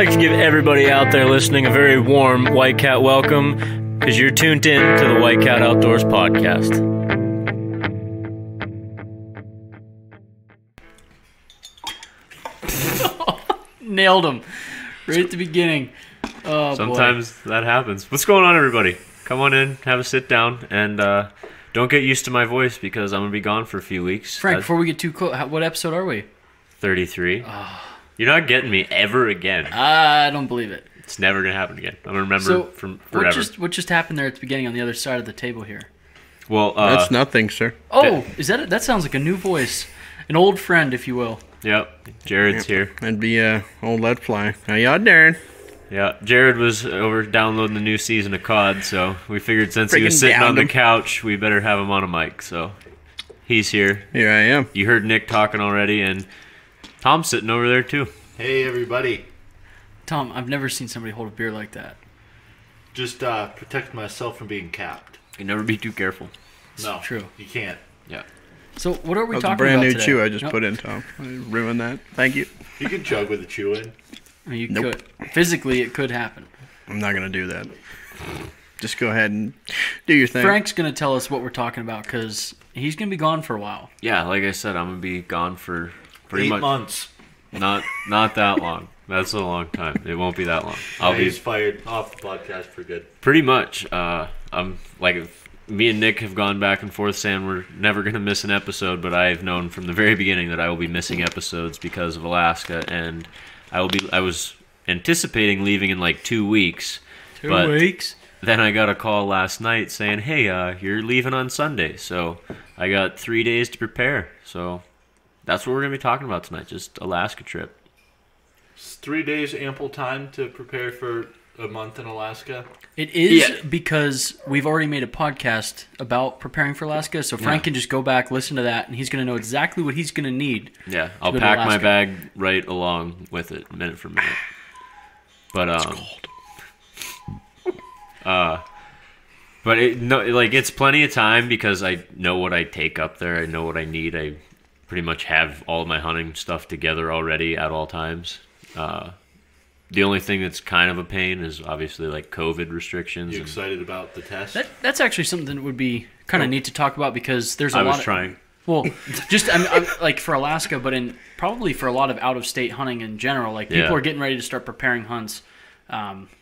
like to give everybody out there listening a very warm White Cat welcome, because you're tuned in to the White Cat Outdoors podcast. Nailed him right at the beginning. Oh, sometimes boy. That happens. What's going on, everybody? Come on in, have a sit down, and don't get used to my voice because I'm going to be gone for a few weeks. Frank, before we get too close, what episode are we? 33. You're not getting me ever again. I don't believe it. It's never going to happen again. I'm going to remember from forever. What just happened there at the beginning on the other side of the table here? Well, that's nothing, sir. Oh, is that that sounds like a new voice. An old friend, if you will. Yep, Jared's here. That'd be old LETFLY. How y'all doing? Yeah, Jared was over downloading the new season of COD, so we figured since he was sitting on the couch, we better have him on a mic. So he's here. Here I am. You heard Nick talking already, and Tom's sitting over there too. Hey, everybody. Tom, I've never seen somebody hold a beer like that. Just protect myself from being capped. You can never be too careful. No, true. You can't. Yeah. So what are we talking about That's a brand new today? chew I just put in, Tom. I ruined that. Thank you. You can chug with a chew in. You could. Physically, it could happen. I'm not going to do that. Just go ahead and do your thing. Frank's going to tell us what we're talking about because he's going to be gone for a while. Yeah, like I said, I'm going to be gone for pretty 8 much. months. Not that long. That's a long time. It won't be that long. He's fired off the podcast for good. Pretty much. I'm like, me and Nick have gone back and forth saying we're never going to miss an episode, but I've known from the very beginning that I will be missing episodes because of Alaska, and I was anticipating leaving in like 2 weeks. 2 weeks? Then I got a call last night saying, hey, you're leaving on Sunday, so I got 3 days to prepare. So that's what we're going to be talking about tonight, just Alaska trip. Is 3 days ample time to prepare for a month in Alaska? It is because we've already made a podcast about preparing for Alaska, so Frank can just go back, listen to that, and he's going to know exactly what he's going to need. Yeah, I'll pack my bag right along with it, minute for minute. But it's cold. But it's plenty of time because I know what I take up there. I know what I need. I pretty much have all my hunting stuff together already at all times. The only thing that's kind of a pain is obviously like COVID restrictions. You excited about the test? That's actually something that would be kind of neat to talk about because there's a lot. I was trying. Well, just I'm like for Alaska, but probably for a lot of out-of-state hunting in general. Like people are getting ready to start preparing hunts.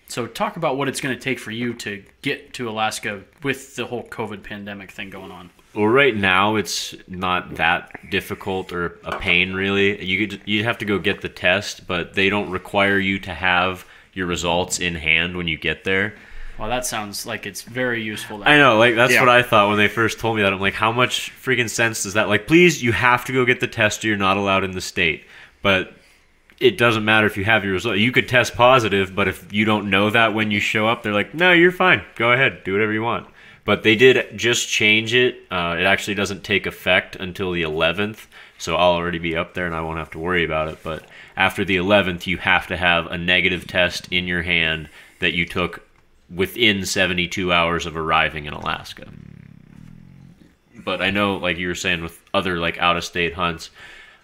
So talk about what it's going to take for you to get to Alaska with the whole COVID pandemic thing going on. Well, right now it's not that difficult or a pain really. You have to go get the test, but they don't require you to have your results in hand when you get there. Well, that sounds like it's very useful. Then. I know, like that's what I thought when they first told me that. I'm like, how much freaking sense does that? Like, please, you have to go get the test or you're not allowed in the state. But it doesn't matter if you have your result. You could test positive, but if you don't know that when you show up, they're like, no, you're fine. Go ahead, do whatever you want. But they did just change it. It actually doesn't take effect until the 11th, so I'll already be up there and I won't have to worry about it. But after the 11th, you have to have a negative test in your hand that you took within 72 hours of arriving in Alaska. But I know, like you were saying, with other like out-of-state hunts,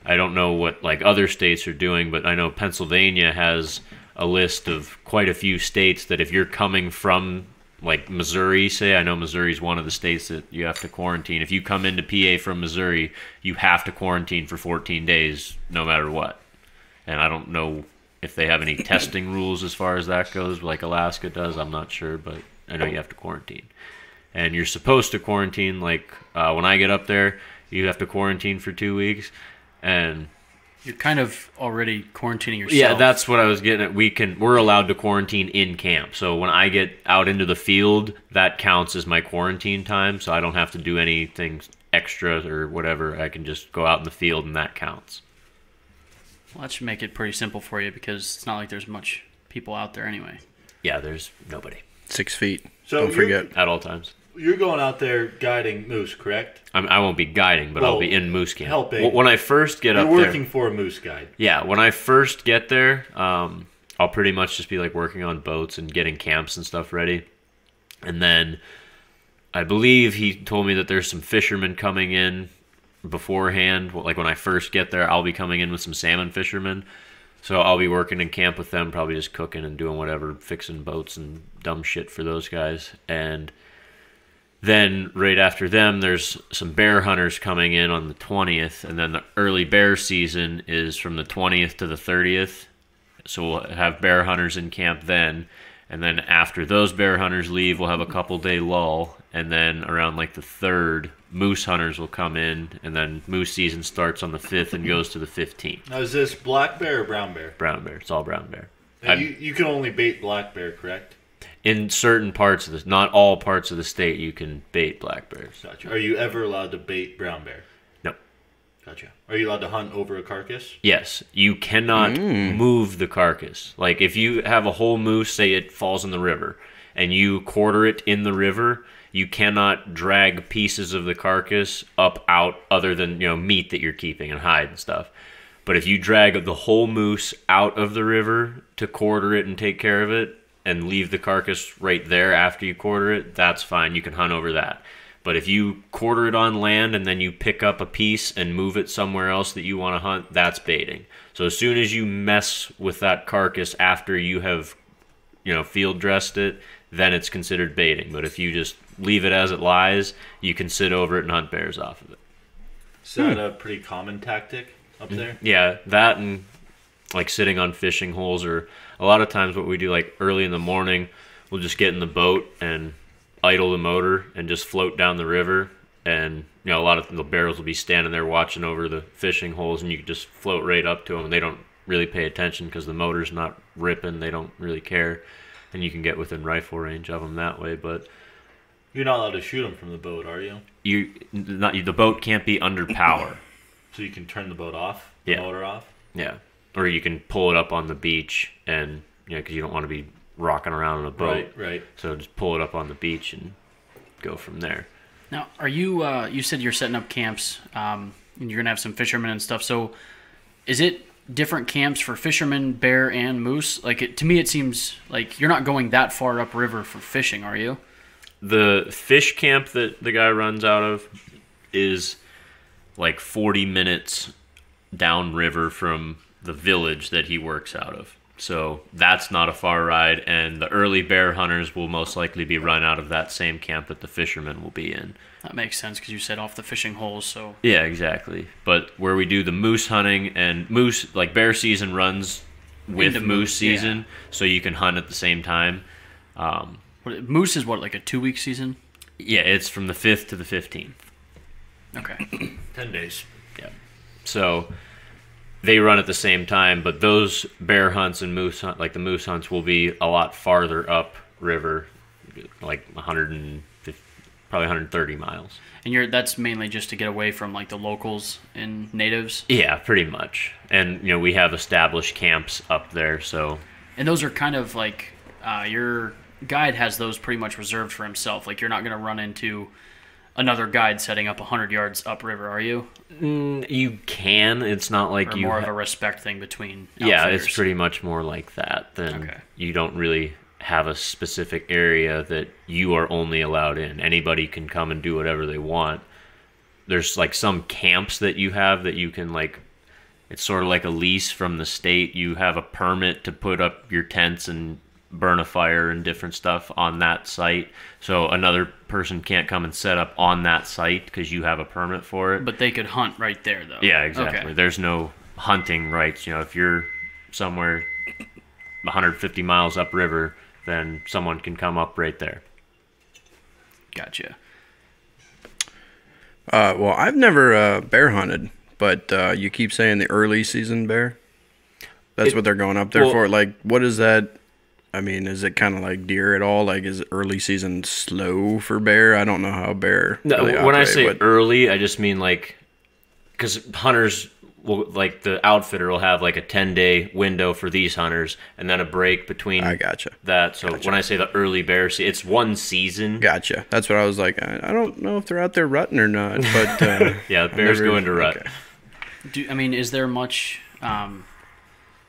I don't know what like other states are doing, but I know Pennsylvania has a list of quite a few states that if you're coming from like Missouri, say, I know Missouri's one of the states that you have to quarantine. If you come into PA from Missouri, you have to quarantine for 14 days no matter what. And I don't know if they have any testing rules as far as that goes, like Alaska does. I'm not sure, but I know you have to quarantine. And you're supposed to quarantine, like when I get up there, you have to quarantine for 2 weeks. And you're kind of already quarantining yourself. Yeah, that's what I was getting at. We're allowed to quarantine in camp. So when I get out into the field, that counts as my quarantine time. So I don't have to do anything extra or whatever. I can just go out in the field and that counts. Well, that should make it pretty simple for you because it's not like there's much people out there anyway. Yeah, there's nobody. 6 feet. So don't forget. At all times. You're going out there guiding moose, correct? I won't be guiding, but I'll be in moose camp. Helping. When I first get up there... You're working for a moose guide. Yeah, when I first get there, I'll pretty much just be like working on boats and getting camps and stuff ready. And then I believe he told me that there's some fishermen coming in beforehand. Like when I first get there, I'll be coming in with some salmon fishermen. So I'll be working in camp with them, probably just cooking and doing whatever, fixing boats and dumb shit for those guys. And then right after them, there's some bear hunters coming in on the 20th, and then the early bear season is from the 20th to the 30th. So we'll have bear hunters in camp then. And then after those bear hunters leave, we'll have a couple-day lull. And then around like the 3rd, moose hunters will come in. And then moose season starts on the 5th and goes to the 15th. Now, is this black bear or brown bear? Brown bear. It's all brown bear. And you can only bait black bear, correct? In certain parts of this, not all parts of the state, you can bait black bears. Gotcha. Are you ever allowed to bait brown bear? No. Gotcha. Are you allowed to hunt over a carcass? Yes. You cannot move the carcass. Like if you have a whole moose, say it falls in the river, and you quarter it in the river, you cannot drag pieces of the carcass up out other than, meat that you're keeping and hide and stuff. But if you drag the whole moose out of the river to quarter it and take care of it and leave the carcass right there after you quarter it, that's fine. You can hunt over that. But if you quarter it on land and then you pick up a piece and move it somewhere else that you want to hunt, that's baiting. So as soon as you mess with that carcass after you have, field dressed it, then it's considered baiting. But if you just leave it as it lies, you can sit over it and hunt bears off of it. Is that a pretty common tactic up there? Yeah, that and like sitting on fishing holes, or a lot of times what we do, like early in the morning, we'll just get in the boat and idle the motor and just float down the river, and a lot of the bears will be standing there watching over the fishing holes, and you can just float right up to them, and they don't really pay attention because the motor's not ripping. They don't really care, and you can get within rifle range of them that way. But you're not allowed to shoot them from the boat, are you? The boat can't be under power. So you can turn the boat off, the motor off? Yeah. Or you can pull it up on the beach, and because you don't want to be rocking around on a boat. Right. So just pull it up on the beach and go from there. Now, are you? You said you're setting up camps, and you're gonna have some fishermen and stuff. So, is it different camps for fishermen, bear, and moose? To me, it seems like you're not going that far upriver for fishing, are you? The fish camp that the guy runs out of is like 40 minutes downriver from the village that he works out of. So that's not a far ride, and the early bear hunters will most likely be run out of that same camp that the fishermen will be in. That makes sense because you said off the fishing holes, so... Yeah, exactly. But where we do the moose hunting, and moose, like bear season runs with Into moose season, so you can hunt at the same time. Moose is what, like a 2-week season? Yeah, it's from the 5th to the 15th. Okay. 10 days. Yeah. So they run at the same time, but those bear hunts and moose hunt, like the moose hunts, will be a lot farther up river, like 150, probably 130 miles. And that's mainly just to get away from like the locals and natives? Yeah, pretty much. And we have established camps up there, so. And those are kind of like your guide has those pretty much reserved for himself. Like you're not going to run into another guide setting up 100 yards upriver, are you? You can. It's not like or more of a respect thing between outfitters. Yeah, it's pretty much more like that. Then you don't really have a specific area that you are only allowed in. Anybody can come and do whatever they want. There's like some camps that you have that you can like, it's sort of like a lease from the state. You have a permit to put up your tents and burn a fire and different stuff on that site. So another person can't come and set up on that site because you have a permit for it. But they could hunt right there, though. Yeah, exactly. Okay. There's no hunting rights. If you're somewhere 150 miles upriver, then someone can come up right there. Gotcha. Well, I've never bear hunted, but you keep saying the early season bear. That's what they're going up there for. Like, what is that? I mean, is it kind of like deer at all? Like, is early season slow for bear? I don't know how bear. No, really when I operate, say early, I just mean like, because hunters will, like the outfitter will have like a 10-day window for these hunters, and then a break between. I gotcha. That. So when I say the early bear season, it's one season. Gotcha. That's what I was like. I don't know if they're out there rutting or not, but yeah, the bears go into rut. Okay. Is there much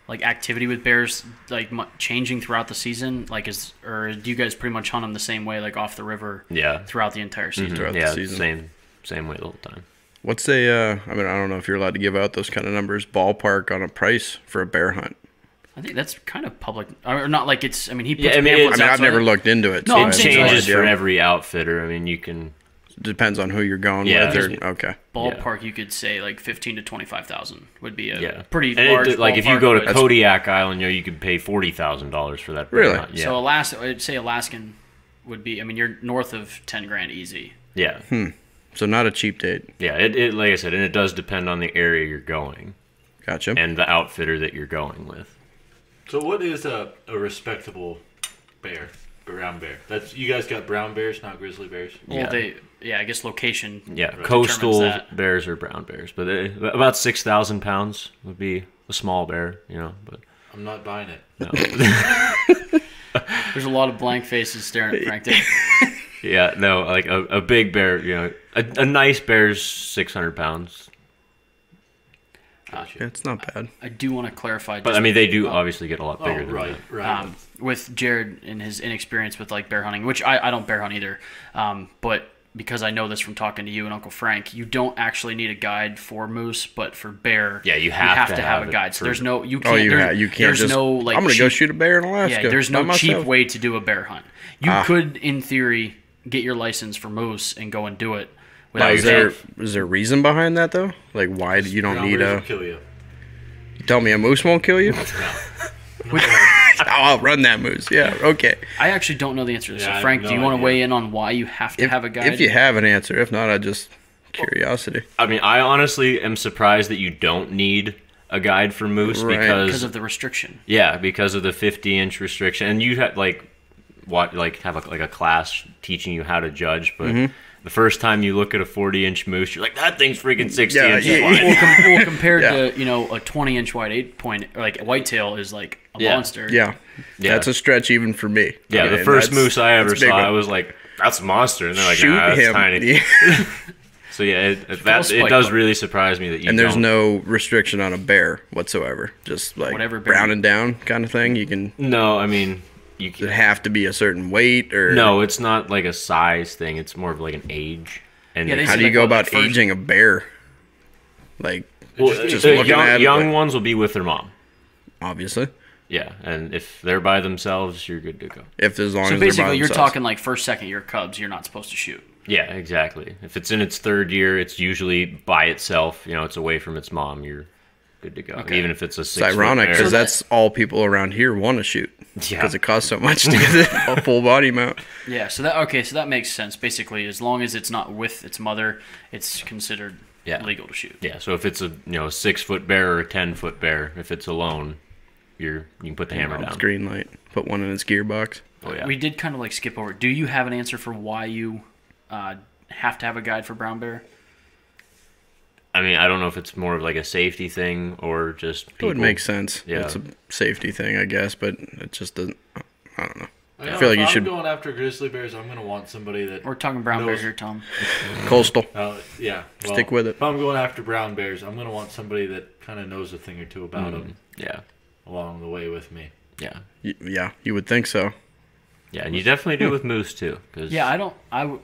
like activity with bears like changing throughout the season? Like or do you guys pretty much hunt them the same way, like off the river? Yeah. Throughout the entire season. Throughout the season. Same way the whole time. What's I mean, I don't know if you're allowed to give out those kind of numbers. Ballpark on a price for a bear hunt. I think that's kind of public, or not like it's. I mean, he puts Yeah, I mean, pamphlets out, I've so never looked into it. No, so I'm It saying changes no for idea. every outfitter. I mean, you can. Depends on who you're going Yeah. with. Okay. ballpark. You could say like 15 to 25,000 would be a Yeah, pretty and large. like if you ballpark, go to but- Kodiak Island, you could pay $40,000 for that. Really? hunt. Yeah. So I'd say Alaskan would be. I mean, you're north of 10 grand easy. yeah. So not a cheap date. Yeah. It like I said, and it does depend on the area you're going Gotcha. and the outfitter that you're going with. So what is a respectable bear? Brown bear. That's you guys got brown bears, not grizzly bears. Well, Yeah. I guess location. Yeah, determines coastal that. bears or brown bears, but about 6,000 pounds would be a small bear, But I'm not buying it. no, There's a lot of blank faces staring at Frank there. yeah, no, like a big bear, a nice bear's 600 pounds. Yeah, it's not bad. I do want to clarify. But I mean, they do obviously get a lot bigger than right, that. right. With Jared and his inexperience with like bear hunting, which I don't bear hunt either, but because I know this from talking to you and Uncle Frank, you don't actually need a guide for moose, but for bear, Yeah, you have to have have a it guide. So for- there's no you Oh, can't. you can't There's just. no like. I'm gonna go cheap- shoot a bear in Alaska. Yeah, there's no by cheap myself. way to do a bear hunt. You could, in theory, get your license for moose and go and do it. Now, Without is there a reason behind that though? Like why you don't Brown need bears a? will kill you. Tell me a moose won't kill you. I'll run that moose. Yeah. Okay. I actually don't know the answer to this. Yeah, I So have Frank, no do you want to idea. weigh in on why you have to have a guide? If you have an answer, if not, I just curiosity. I mean, I honestly am surprised that you don't need a guide for moose Right. because of the restriction. because of the 50-inch restriction, and you have have a class teaching you how to judge, but. The first time you look at a 40-inch moose, you're like, that thing's freaking 60 Yeah, inches yeah, wide. Well, compared Yeah. to a 20-inch wide 8-point, like a whitetail is like a Yeah. monster. Yeah. Yeah. That's a stretch even for me. Yeah, Okay, the first that's- moose I ever that's a big saw, one. I was like, that's a monster. And they're like, Shoot nah, that's him. tiny. Yeah. So yeah, it spike does bug. really surprise me that you And there's don't. no restriction on a bear whatsoever. Just like Whatever bear brown and down kind of thing. You can No, I mean, you does it can. have to be a certain weight or No, it's not like a size thing. It's more of like an age. And Yeah, they How said do you like, go what, about the first- aging a bear? Like well, just the looking at it, young like- ones will be with their mom. obviously. Yeah, and if they're by themselves, you're good to go. If as long So as they're by basically, you're themselves. talking like first, second year cubs. You're not supposed to shoot. Yeah, exactly. If it's in its third year, it's usually by itself. It's away from its mom. You're good to go. Okay. Even if it's a It's 6 ironic because because that's all people around here want to shoot. Yeah. Because it costs so much to get a full body mount. Yeah. So that makes sense. Basically, as long as it's not with its mother, it's considered Yeah. legal to shoot. Yeah, so if it's a 6-foot bear or a 10-foot bear, if it's alone, you can put the hammer It's down. green light. Put one in its gearbox. Oh yeah. We did kind of like skip over. Do you have an answer for why you have to have a guide for brown bear? I mean, I don't know if it's more of like a safety thing or just It people. would make sense. Yeah. It's a safety thing, I guess, but it just doesn't. I don't know. I feel like if you I'm should- going after grizzly bears, I'm going to want somebody that. We're talking brown bear Knows- here, Tom. Coastal. Yeah. Well, Stick with it. If I'm going after brown bears, I'm going to want somebody that kind of knows a thing or two about them Yeah. along the way with me. Yeah. Yeah, you would think so. Yeah, and you definitely do with moose too. Cause Yeah, I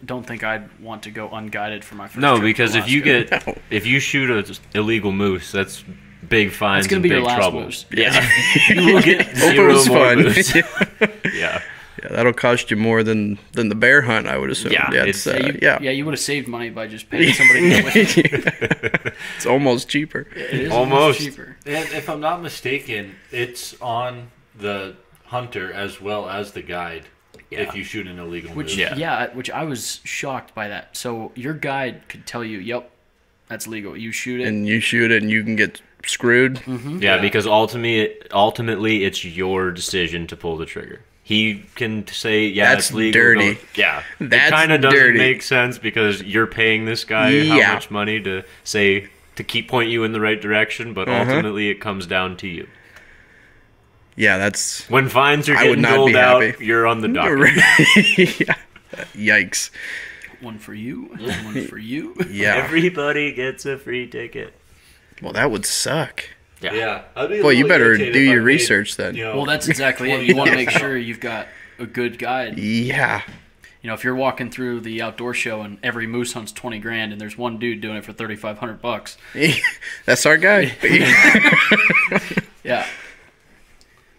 don't think I'd want to go unguided for my first No, trip to because if you Alaska. get if you shoot a illegal moose, that's big fines It's gonna and be big your last trouble. moose. Yeah. You will get Hope it zero was more fun. moose. Yeah. Yeah, that'll cost you more than the bear hunt, I would assume. Yeah, it's, it's- you would have saved money by just paying somebody to go with you. it's almost cheaper. It is Almost. cheaper. And if I'm not mistaken, it's on the hunter as well as the guide if you shoot an illegal Which moose. which I was shocked by that. So your guide could tell you, "Yep, that's legal. You shoot it." And you shoot it and you can get screwed. Yeah, because ultimately it's your decision to pull the trigger. He can say, yeah, That's it's legal. dirty. don't- Yeah. That's it kind of doesn't dirty. make sense because you're paying this guy Yeah. how much money to point you in the right direction, but ultimately it comes down to you. Yeah, that's. When fines are I would getting not be doled out, happy. you're on the docket. Yeah. Yikes. One for you, and one for you. Yeah. Everybody gets a free ticket. Well, that would suck. Yeah. I'd be a Well, you little better irritated do if I your paid, research then. Well, that's exactly it. You want to make sure you've got a good guide. Yeah. If you're walking through the outdoor show and every moose hunt's 20 grand, and there's one dude doing it for $3,500, That's our guy. yeah.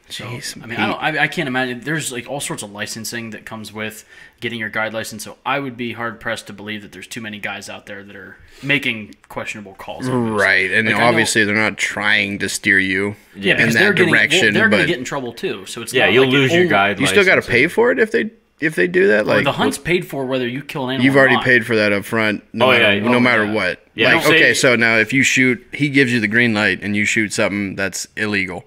Jeez, I mean, I can't imagine. There's like all sorts of licensing that comes with getting your guide license. So I would be hard pressed to believe that there's too many guys out there that are making questionable calls. Right, and like, obviously they're not trying to steer you in because that direction. They're going but to get in trouble too. So it's Yeah, not you'll like lose your guide you license. still got to pay for it if they do that. Well, Like the hunt's paid for whether you kill an animal. you've or already not. paid for that up front. No matter what. Yeah, Like, say- okay, so now if you shoot, he gives you the green light, and you shoot something that's illegal,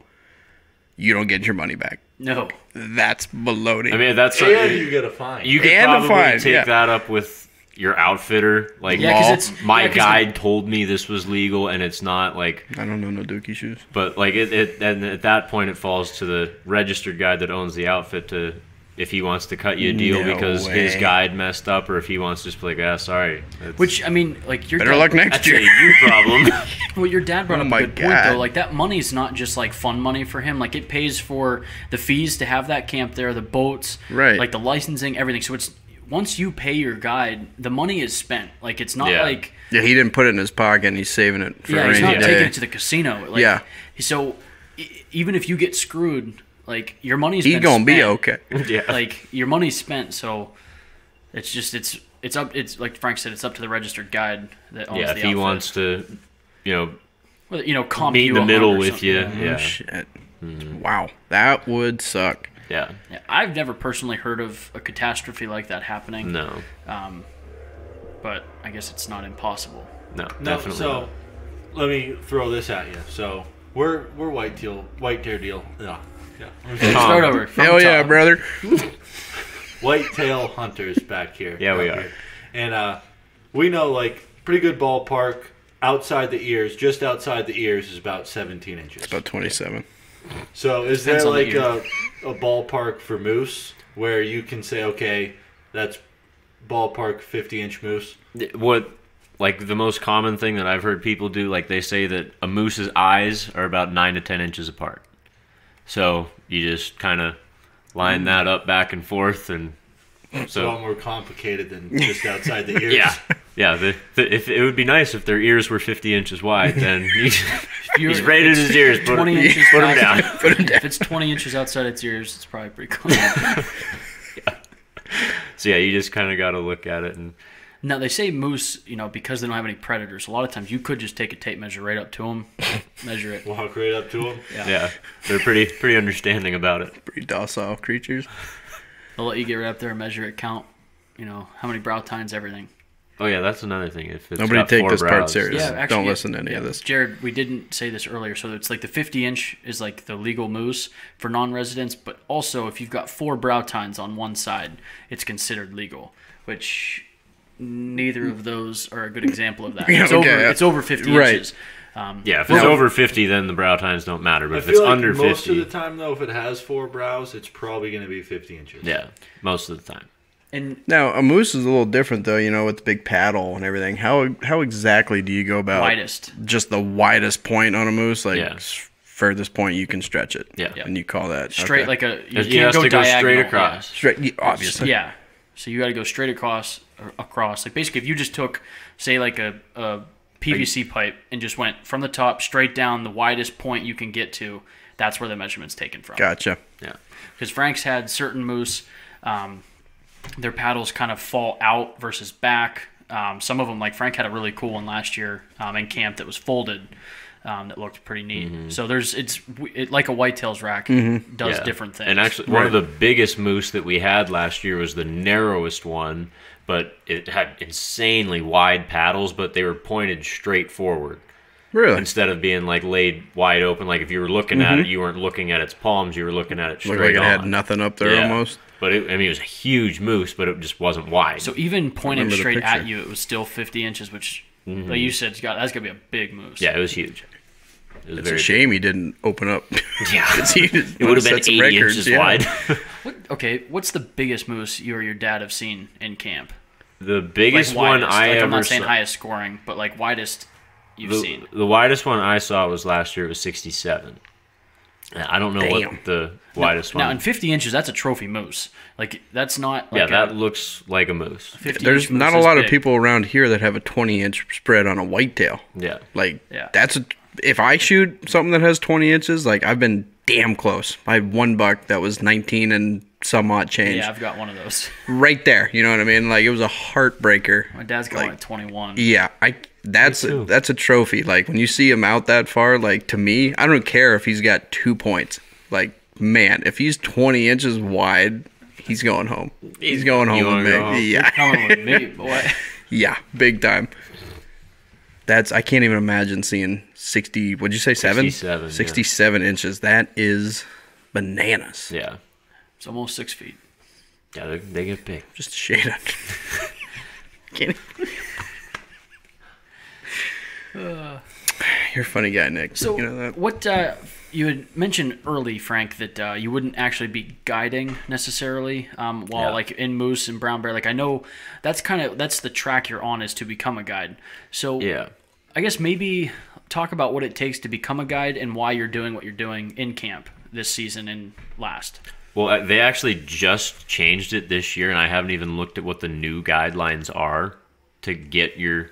you don't get your money back. No. That's baloney. I mean, that's And you get a fine. you could And a probably fine, take yeah. that up with your outfitter. Like, Yeah, 'cause it's- my 'cause guide told me this was legal, and it's not. Like, I don't know no dookie shoes. but like and at that point, it falls to the registered guide that owns the outfit to. If he wants to cut you a deal No because his way. guide messed up, or if he wants to just be like, sorry. That's, Which I mean, like your Better dad, luck next that's a year. you problem. Well, your dad brought Oh up my a good point God. though. Like that money's not just like fun money for him. Like it pays for the fees to have that camp there, the boats, Right. like the licensing, everything. So it's once you pay your guide, the money is spent. Like it's not Yeah. like Yeah, he didn't put it in his pocket, and he's saving it for a he's rainy not taking day. it to the casino. Like, Yeah. So even if you get screwed, like your money's He's been gonna be spent. okay. Yeah. Like your money's spent. So it's just it's up. It's like Frank said. It's up to the registered guide that owns Yeah, the if he outfit. wants to, Whether, comp meet you in the a middle hunt or with something. you. Oh, Yeah. shit. Wow, that would suck. Yeah. Yeah, I've never personally heard of a catastrophe like that happening. No. But I guess it's not impossible. No, No, definitely so not. let me throw this at you. So we're whitetail deal. Yeah. Start over. from Hell the yeah, top. brother. Whitetail hunters back here. Yeah, we up are. here. And we know like pretty good ballpark outside the ears, just outside the ears is about 17 inches. About 27. So is Depends there on the like ear. a ballpark for moose where you can say, okay, that's ballpark 50-inch moose? What, like the most common thing that I've heard people do, like they say that a moose's eyes are about 9 to 10 inches apart. So you just kind of line that up back and forth, and It's a lot so more complicated than just outside the ears. yeah. If it would be nice if their ears were 50 inches wide, then You're- he's rated his ears. 20 inches put him past- down. Put him down. If it's 20 inches outside its ears, it's probably pretty close. So yeah, you just kind of got to look at it and. Now they say moose, because they don't have any predators. A lot of times you could just take a tape measure right up to them, measure it. Walk right up to them. Yeah, they're pretty understanding about it. Pretty docile creatures. They'll let you get right up there and measure it, count, how many brow tines, everything. Oh yeah, that's another thing. If it's Nobody got take 4 this part brows. serious. Yeah, actually, Don't listen to any of this. Jared, we didn't say this earlier, so it's like the 50-inch is like the legal moose for non-residents, but also if you've got 4 brow tines on one side, it's considered legal, which neither of those are a good example of that. Yeah, It's over 50 Right. inches. Yeah, if it's over 50, then the brow tines don't matter. But I if feel it's like under most 50, of the time, though, if it has 4 brows, it's probably going to be 50 inches. yeah, most of the time. And Now, a moose is a little different, though, with the big paddle and everything. How exactly do you go about widest. just the widest point on a moose? Like, Yeah. furthest point you can stretch it. Yeah. And you call that. Straight okay. like a you He can't has go to go diagonal. straight Yeah. across. Straight, obviously. Yeah. So you got to go straight across. Like basically, if you just took, say, like a PVC pipe and just went from the top straight down the widest point you can get to, that's where the measurement's taken from. Gotcha. Yeah, Because Frank's had certain moose, their paddles kind of fall out versus back. Some of them, like Frank had a really cool one last year in camp that was folded. That looked pretty neat. So it's like a whitetails rack does yeah. different things. And actually, one of the biggest moose that we had last year was the narrowest one, but it had insanely wide paddles, but they were pointed straight forward. Really? Instead of being like laid wide open, like if you were looking at it, you weren't looking at its palms, you were looking at it straight Looked like it on. had nothing up there Yeah. almost. But it was a huge moose, but it just wasn't wide. So even pointed remember the straight at picture. you, it was still 50 inches, which, like you said, that's gonna be a big moose. yeah, it was huge. It was It's a shame he didn't open up. Yeah, it it would have been 80 inches wide. What's the biggest moose you or your dad have seen in camp? The biggest one widest. I I'm ever not saying saw. highest scoring, but like widest you've seen. The widest one I saw was last year. It was 67. I don't know Damn. what the widest Now, one. in 50 inches, that's a trophy moose. Like that's not. Like yeah, that looks like a moose. 50 There's inch moose not a is lot of big. people around here that have a 20-inch spread on a whitetail. Yeah, Like, Yeah. if I shoot something that has 20 inches, like, I've been damn close. I had one buck that was 19 and some odd change. Yeah, I've got one of those. Right there. You know what I mean? Like, it was a heartbreaker. My dad's got one at 21. Yeah, that's a trophy. Like, when you see him out that far, like, to me, I don't care if he's got 2 points. Like, man, if he's 20 inches wide, he's going home. He's going home with me. Go home? Yeah. Coming with me, boy. Yeah, big time. I can't even imagine seeing 60, what'd you say, 67, 67 inches. That is bananas. Yeah. It's almost 6 feet. Yeah, they get big. Just a shade under. Can't You're a funny guy, Nick. So, you know that? what you had mentioned early, Frank, that you wouldn't actually be guiding necessarily while like in moose and brown bear. Like, I know that's the track you're on, is to become a guide. So Yeah. I guess maybe talk about what it takes to become a guide and why you're doing what you're doing in camp this season and last. Well, they actually just changed it this year, and I haven't even looked at what the new guidelines are to get your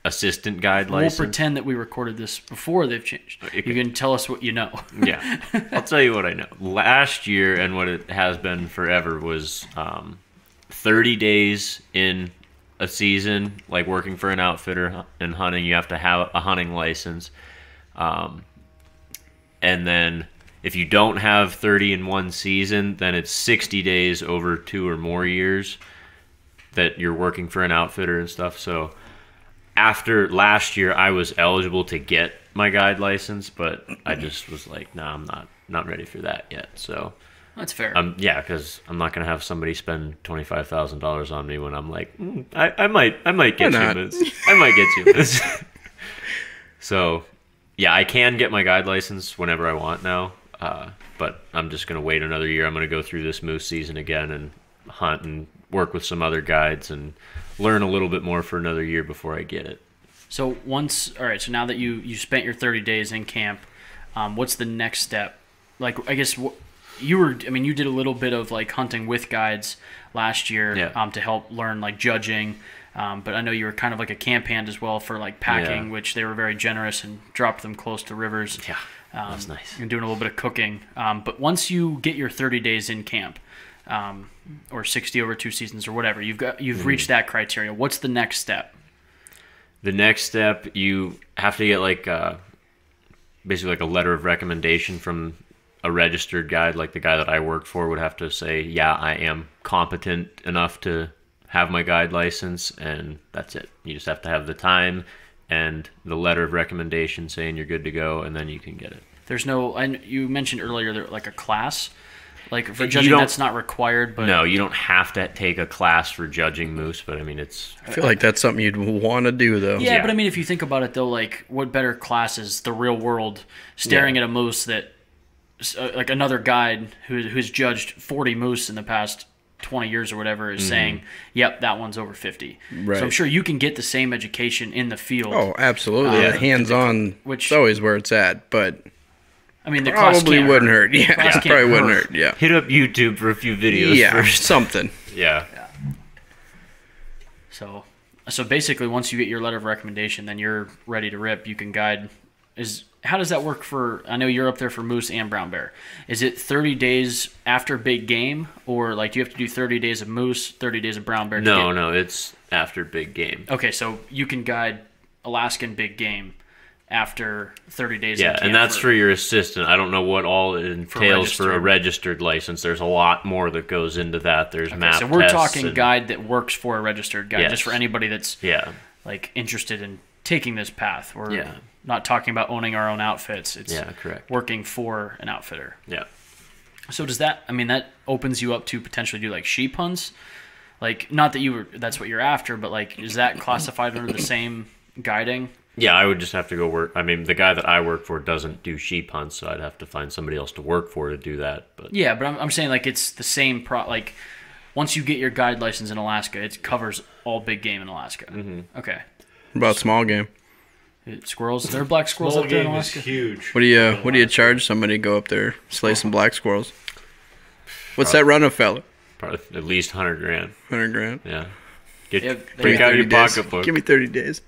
assistant guide license. We'll pretend that we recorded this before they've changed. You can tell us what you know. Yeah. I'll tell you what I know. Last year, and what it has been forever, was 30 days in a season, like working for an outfitter and hunting. You have to have a hunting license. And then if you don't have 30 in one season, then it's 60 days over 2 or more years that you're working for an outfitter and stuff. So after last year, I was eligible to get my guide license, but I just was like, no, I'm not ready for that yet. So That's fair. yeah, because I'm not gonna have somebody spend $25,000 on me when I'm like, I might get you this. I might get you this. So yeah, I can get my guide license whenever I want now, but I'm just gonna wait another year. I'm gonna go through this moose season again and hunt and work with some other guides and learn a little bit more for another year before I get it. So so now that you spent your 30 days in camp, what's the next step? Like, I guess you did a little bit of like hunting with guides last year, to help learn like judging. But I know you were kind of like a camp hand as well for like packing, which they were very generous and dropped them close to rivers. Yeah, that's nice. And doing a little bit of cooking. But once you get your 30 days in camp, or 60 over 2 seasons or whatever, you've reached that criteria. What's the next step? The next step, you have to get like basically like a letter of recommendation from a registered guide. Like the guy that I worked for would have to say, yeah, I am competent enough to have my guide license, and that's it. You just have to have the time and the letter of recommendation saying you're good to go, and then you can get it. There's no, you mentioned earlier that like a class, like for judging that's not required, but no, you don't have to take a class for judging moose, but I mean it's. I feel like that's something you'd want to do, though. Yeah, but I mean, if you think about it though, like what better class is the real world staring at a moose that, like another guide who's judged 40 moose in the past 20 years or whatever is saying, yep, that one's over 50. Right. So I'm sure you can get the same education in the field. Oh, absolutely. Hands-on, which it's always where it's at, but I mean, the class probably can't wouldn't hurt. hurt. Yeah, Class can't probably wouldn't hurt. hurt. Yeah. Hit up YouTube for a few videos first. Something. Yeah. So basically, once you get your letter of recommendation, then you're ready to rip. You can guide. How does that work for? I know you're up there for moose and brown bear. Is it 30 days after big game, or like do you have to do 30 days of moose, 30 days of brown bear? No, it's after big game. Okay, so you can guide Alaskan big game after 30 days. Yeah, and that's for your assistant. I don't know what all it entails for a registered license. There's a lot more that goes into that. There's map so we're tests talking guide that works for a registered guide, just for anybody that's like interested in taking this path. We're not talking about owning our own outfits. It's correct. Working for an outfitter. Yeah. So does that? I mean, that opens you up to potentially do like sheep hunts. Like, not that that's what you're after, but like, is that classified under the same guiding? Yeah, I would just have to go work. I mean, the guy that I work for doesn't do sheep hunts, so I'd have to find somebody else to work for to do that. But yeah, but I'm saying like it's the same like once you get your guide license in Alaska, it covers all big game in Alaska. Mm-hmm. Okay. What about small game? Squirrels? There are black squirrels Small up there in game Alaska? is huge. What do you charge somebody to go up there, slay some black squirrels? What's that run a fella? probably at least $100,000. 100 grand. Yeah. Break out your 30 days. pocketbook. Give me 30 days.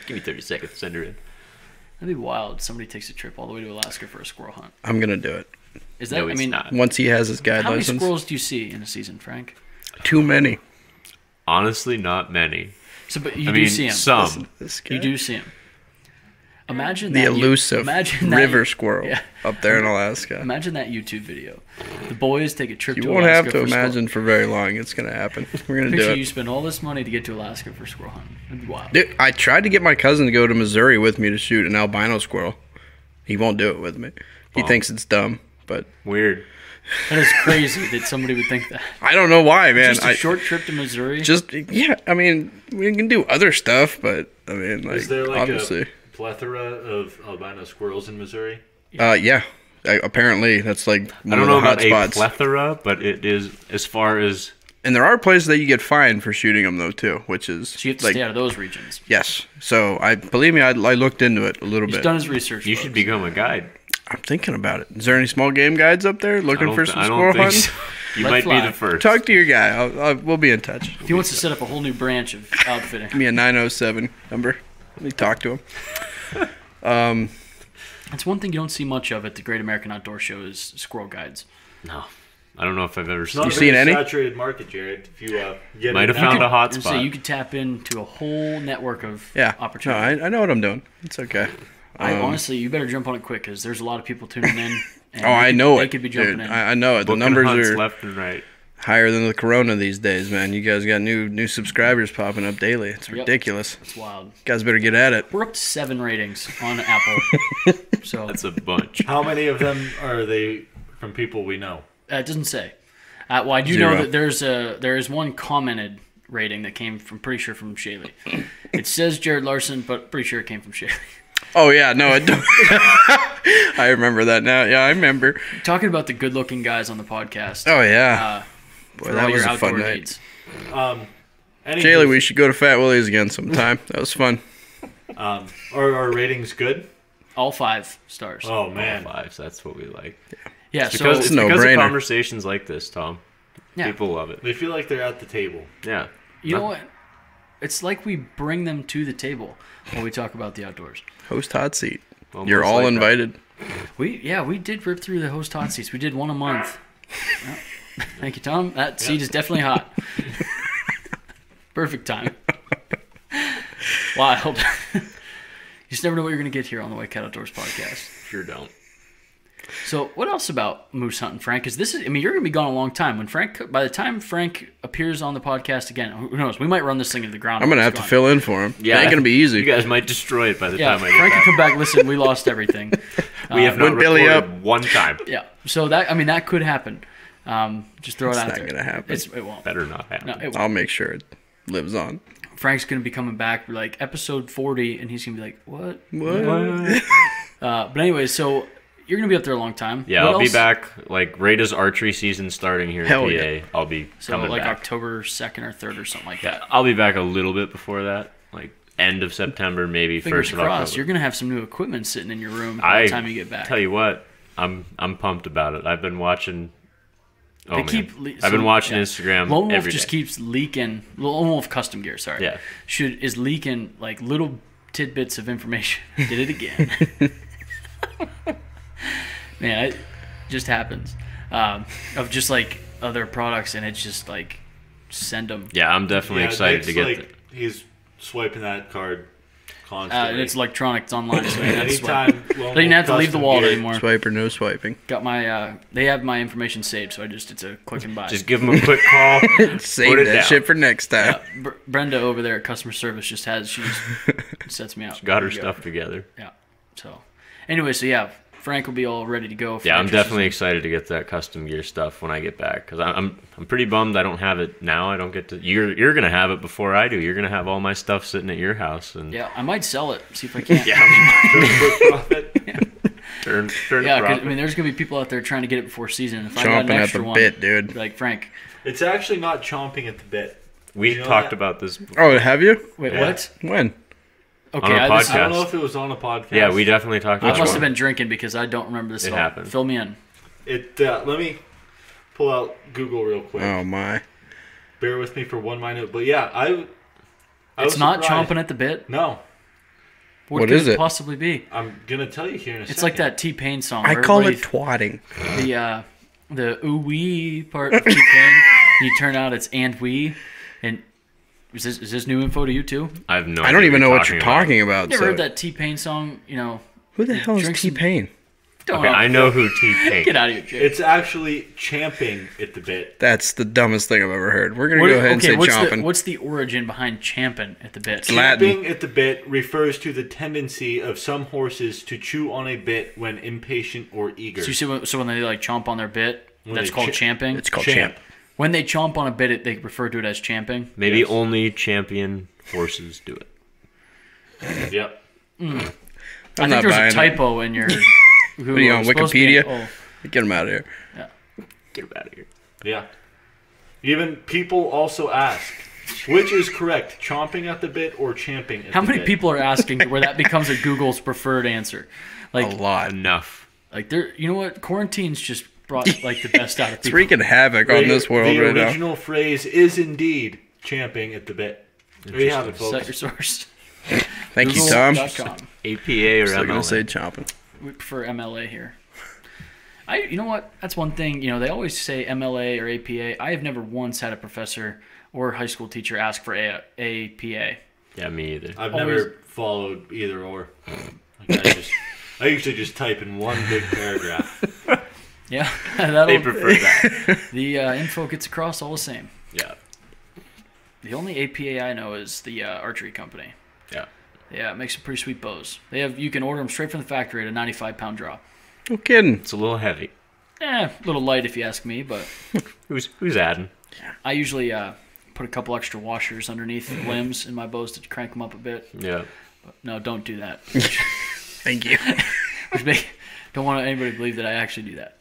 Give me 30 seconds to send her in. That'd be wild. Somebody takes a trip all the way to Alaska for a squirrel hunt. I'm gonna do it. Is that? No, I it's mean, not. Once he has his guide how many license. squirrels do you see in a season, Frank? Too many. Honestly, not many. So, but you I do mean, see them. some. This guy. You do see them. Imagine The that elusive imagine that river squirrel Yeah. up there in Alaska. Imagine that YouTube video. The boys take a trip You to won't Alaska have to for imagine for very long. It's gonna happen. We're gonna Picture do you it. spend all this money to get to Alaska for squirrel hunting. It'd be wild. Dude, I tried to get my cousin to go to Missouri with me to shoot an albino squirrel. He won't do it with me. He thinks it's dumb, but Weird. That is crazy that somebody would think that. I don't know why, man. Just a short trip to Missouri. Yeah. I mean, we can do other stuff, but I mean, like, Is there like obviously, a plethora of albino squirrels in Missouri? yeah. Apparently, that's like I one don't of know the hot about a spots. plethora, but it is as far as And there are places that you get fined for shooting them though too, which is so you have to like stay out of those regions. yes. So I believe me, I looked into it a little He's bit. done his research. you folks. should become a guide. I'm thinking about it. Is there any small game guides up there looking for some I squirrel don't think hunting? so. You Let might fly. be the first. Talk to your guy. We'll be in touch. If he wants to set up a whole new branch of outfitting. Give me a 907 number. Let me talk to him. That's one thing you don't see much of at the Great American Outdoor Show is squirrel guides. No, I don't know if I've ever It's seen. not You a seen very any? saturated market, Jared. If you get Might it have now. found a hot And so spot. you could tap into a whole network of Yeah. No, opportunity. I know what I'm doing. It's okay. Honestly, you better jump on it quick because there's a lot of people tuning in. And Oh, I know they it. could be jumping Dude, in. I know it. The Booking numbers hunts are left and right. higher than the corona these days, man. You guys got new subscribers popping up daily. It's Yep. ridiculous. It's wild. You guys better get at it. We're up to 7 ratings on Apple. So That's a bunch. How many of them are they from people we know? it doesn't say. Well, I do 0. know that there is one commented rating that came from pretty sure from Shaylee. It says Jared Larson, but pretty sure it came from Shaylee. Oh yeah, no, it don't. I remember that now. Yeah, I remember. Talking about the good-looking guys on the podcast. Oh yeah. Boy, for that all was your a fun outdoor night. needs. Jaylee, we should go to Fat Willie's again sometime. That was fun. Are our ratings good? All 5 stars. Oh man, Fives. That's what we like. Yeah, It's so because, it's because of no-brainer. conversations like this, Tom. yeah. People love it. they feel like they're at the table. Yeah. You know what? It's like we bring them to the table when we talk about the outdoors. Host hot seat. Almost You're all like that. invited. We did rip through the host hot seats. We did one a month. Yeah. Thank you, Tom. That seat is definitely hot. Perfect time. Wild. You just never know what you're going to get here on the White Cat Outdoors podcast. Sure don't. So, what else about moose hunting, Frank? Because you're going to be gone a long time. By the time Frank appears on the podcast again, who knows? We might run this thing into the ground. I'm gonna while have he's to gone. fill in for him. Yeah. It ain't gonna be easy. You guys might destroy it by the Yeah, time I get Frank back. can come back. Listen, we lost everything. We have not Put Billy recorded up. one time. Yeah. So that could happen. Just throw it out not there. gonna happen. It won't. Better not happen. No, it won't. I'll make sure it lives on. Frank's gonna be coming back like episode 40, and he's gonna be like, "What?" What? But anyway, so you're gonna be up there a long time. Yeah, What I'll be else? back like right as archery season starting here Hell in PA. yeah. I'll be So coming like back. October 2nd or 3rd or something like Yeah, that. I'll be back a little bit before that, like end of September, maybe Fingers 1st of crossed. October. You're gonna have some new equipment sitting in your room by the time you get back. Tell you what, I'm pumped about it. I've been watching. Oh They man, keep I've been watching yeah. Instagram Lone Wolf every just day. keeps leaking. Lone Wolf Custom Gear, sorry. Yeah. Is leaking like little tidbits of information. Did it again. Man, it just happens. Of just like other products, and it's just like send them. Yeah, I'm definitely excited to get. Like he's swiping that card constantly. And it's electronic. It's online. So you don't have to swipe. Anytime. I didn't have to leave the wallet anymore. Swipe or no swiping. Got my. They have my information saved, so it's a click and buy. Just give them a quick call. Save Put it that down. shit for next time. Brenda over there at customer service she just sets me out. Got her There you stuff together. Yeah. So, anyway, Frank will be all ready to go. For Yeah, I'm entry definitely season. excited to get that custom gear stuff when I get back because I'm pretty bummed I don't have it now. I don't get to. You're gonna have it before I do. You're gonna have all my stuff sitting at your house and Yeah, I might sell it. See if I can. turn Yeah, a 'cause, profit. I mean, there's gonna be people out there trying to get it before season. If I got Chomping an at extra the one, bit, dude. be like Frank. It's actually not chomping at the bit. We You know talked that? about this Oh, have you? Wait, Yeah. what? When? Okay, a I this is- don't podcast. know if it was on a podcast. Yeah, we definitely talked I about must it. have been drinking because I don't remember this It at all. happened. Fill me in. It. Let me pull out Google real quick. Oh my. Bear with me for 1 minute. But yeah, I It's was not surprised. chomping at the bit. No. What could is it it? possibly be? I'm gonna tell you here in a second. It's like that T-Pain song. I where call it everybody- twatting. the ooh-wee part of T-Pain. You turn out it's and we. And is this new info to you too? I have no. I idea don't even know what you're you're talking about. You ever So. heard that T-Pain song? You know, Who the hell is Drink some- T-Pain? don't Okay, know. I know who T-Pain. Get out of here, Jake. It's actually champing at the bit. That's the dumbest thing I've ever heard. We're gonna go ahead and say chomping. what's the origin behind champing at the bit? Latin. Champing at the bit refers to the tendency of some horses to chew on a bit when impatient or eager. So you see, when they like chomp on their bit, When that's they called champing. It's called Champ. champ. When they chomp on a bit, they refer to it as champing. Maybe Yes. only champion horses do it. Yep. I not think there's a buying it. typo in your. What are you on Wikipedia? Get him out of here. Get him out of here. Yeah. Even people also ask, which is correct, chomping at the bit or champing at How the many bit? people are asking where that becomes a Google's preferred answer? A Like, lot. Enough. you know what? Quarantine's just brought like the best out of It's people. wreaking havoc on this world the right now. original phrase is indeed champing at the bit. There you have it, Set folks. your source. Thank you, Tom. Google.com. APA or Still gonna MLA? say chomping. We prefer MLA here. You know what? That's one thing. You know, they always say MLA or APA. I have never once had a professor or high school teacher ask for APA. Yeah, me either. I've Always- never followed either or. Like I usually just type in one big paragraph. Yeah, They prefer that. the info gets across all the same. Yeah. The only APA I know is the archery company. Yeah. Yeah, it makes some pretty sweet bows. You can order them straight from the factory at a 95-pound drop. No kidding. It's a little heavy. A little light if you ask me, but Who's adding? I usually put a couple extra washers underneath the limbs in my bows to crank them up a bit. Yeah. No, don't do that. Thank you. Don't want anybody to believe that I actually do that.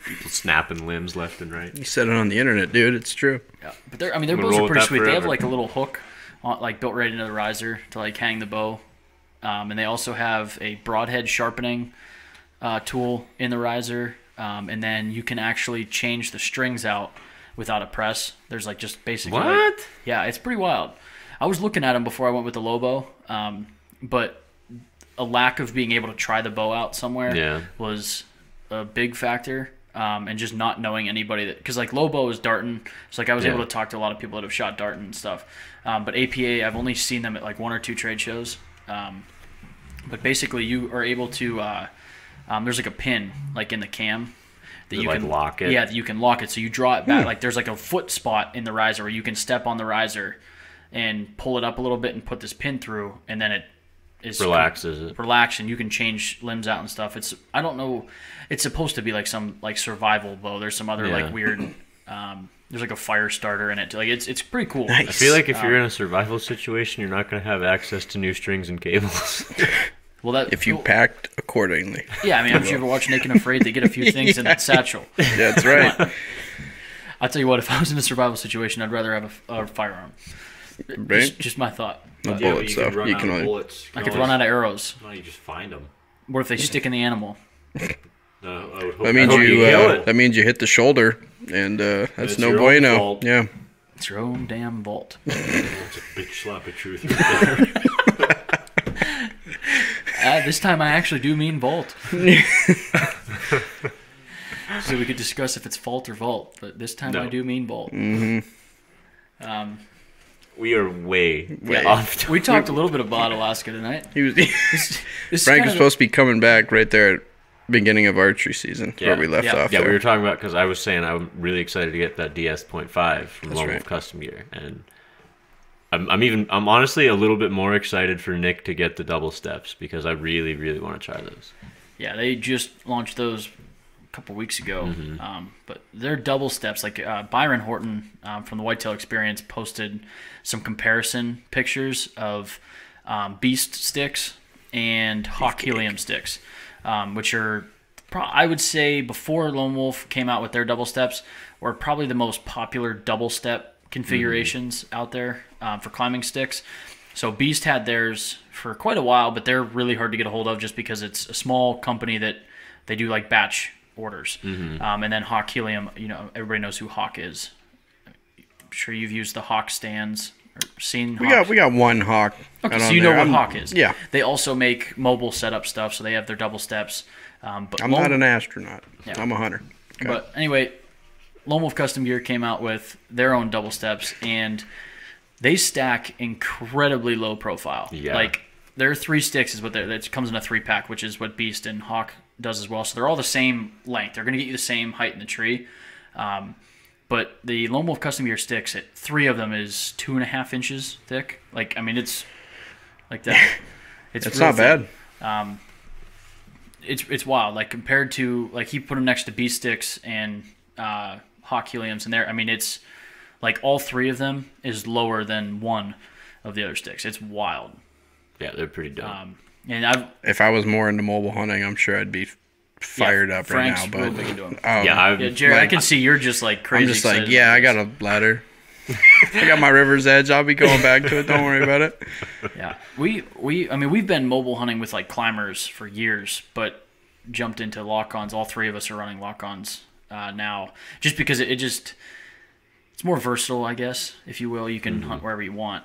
People snapping limbs left and right. You said it on the internet, dude. It's true. Yeah, but their gonna bows roll are with pretty that sweet. They have forever. like a little hook, like built right into the riser to like hang the bow, and they also have a broadhead sharpening tool in the riser, and then you can actually change the strings out without a press. There's like just basically What? yeah, it's pretty wild. I was looking at them before I went with the Lobo, but a lack of being able to try the bow out somewhere was a big factor. And just not knowing anybody that, because like Lobo is darting, so like I was able to talk to a lot of people that have shot darting and stuff. But APA, I've only seen them at like one or two trade shows. But basically, you are able to. There's like a pin like in the cam that you like can lock it. Yeah, that you can lock it. So you draw it back. Like there's like a foot spot in the riser where you can step on the riser and pull it up a little bit and put this pin through, and then it is Relaxes it. relax, and you can change limbs out and stuff. I don't know. It's supposed to be like some like survival bow. There's some other like weird. There's like a fire starter in it. Like it's pretty cool. Nice. I feel like if you're in a survival situation, you're not going to have access to new strings and cables. Well, that If you packed accordingly. yeah, I mean, if you ever watch Naked and Afraid, they get a few things in that satchel. That's right. I'll tell you what. If I was in a survival situation, I'd rather have a firearm. Right? Just my thought. No Yeah, but bullets, you though. can run You out can of only. bullets. I could run out of arrows. No, you just find them. What if they stick in the animal? No, I would hope That means I hope you. kill it. That means you hit the shoulder, and that's It's no your own bueno. fault. Yeah. It's your own damn vault. That's a big slap of truth right there. This time I actually do mean vault. So we could discuss if it's fault or vault, but this time I do mean vault. We are way Yeah. off. We talked a little bit about Alaska tonight. He was. This is Frank kind was of- supposed to be coming back right there at beginning of archery season where we left off. Yeah, there. we were talking about, because I was saying I'm really excited to get that DS.5 from That's Lone Wolf right. Custom Gear, and I'm honestly a little bit more excited for Nick to get the double steps, because I really, really want to try those. Yeah, they just launched those a couple weeks ago. But they're double steps. Like Byron Horton from the Whitetail Experience posted some comparison pictures of Beast sticks and Hawk Helium sticks, which are, I would say, before Lone Wolf came out with their double steps, were probably the most popular double step configurations out there for climbing sticks. So Beast had theirs for quite a while, but they're really hard to get a hold of just because it's a small company that they do like batch orders. And then Hawk Helium, everybody knows who Hawk is. I'm sure you've used the Hawk stands or seen We Hawk? got one hawk. Okay, out so on you know there. what Hawk is. Yeah. They also make mobile setup stuff, so they have their double steps. But I'm not an astronaut. Yeah. I'm a hunter. Okay. But anyway, Lone Wolf Custom Gear came out with their own double steps, and they stack incredibly low profile. Yeah. Like, their 3 sticks is what that comes in a 3-pack, which is what Beast and Hawk does as well. So they're all the same length. They're going to get you the same height in the tree. But the Lone Wolf Custom Gear sticks, 3 of them is 2.5 inches thick. Like, I mean, it's like that. It's real not thick. bad. It's wild. Like, compared to, like, he put them next to Beast sticks and Hawk Heliums in there. I mean, it's like all 3 of them is lower than one of the other sticks. It's wild. Yeah, they're pretty dope. And If I was more into mobile hunting, I'm sure I'd be fired up Frank's right now. real But big into 'em. yeah, Jared, I like, can see you're just like crazy. I'm just like, excited yeah, about I got a ladder. I got my river's edge. I'll be going back to it. Don't worry about it. Yeah, I mean, we've been mobile hunting with like climbers for years, but jumped into lock-ons. All 3 of us are running lock-ons now, just because it's more versatile, I guess, if you will. You can hunt wherever you want.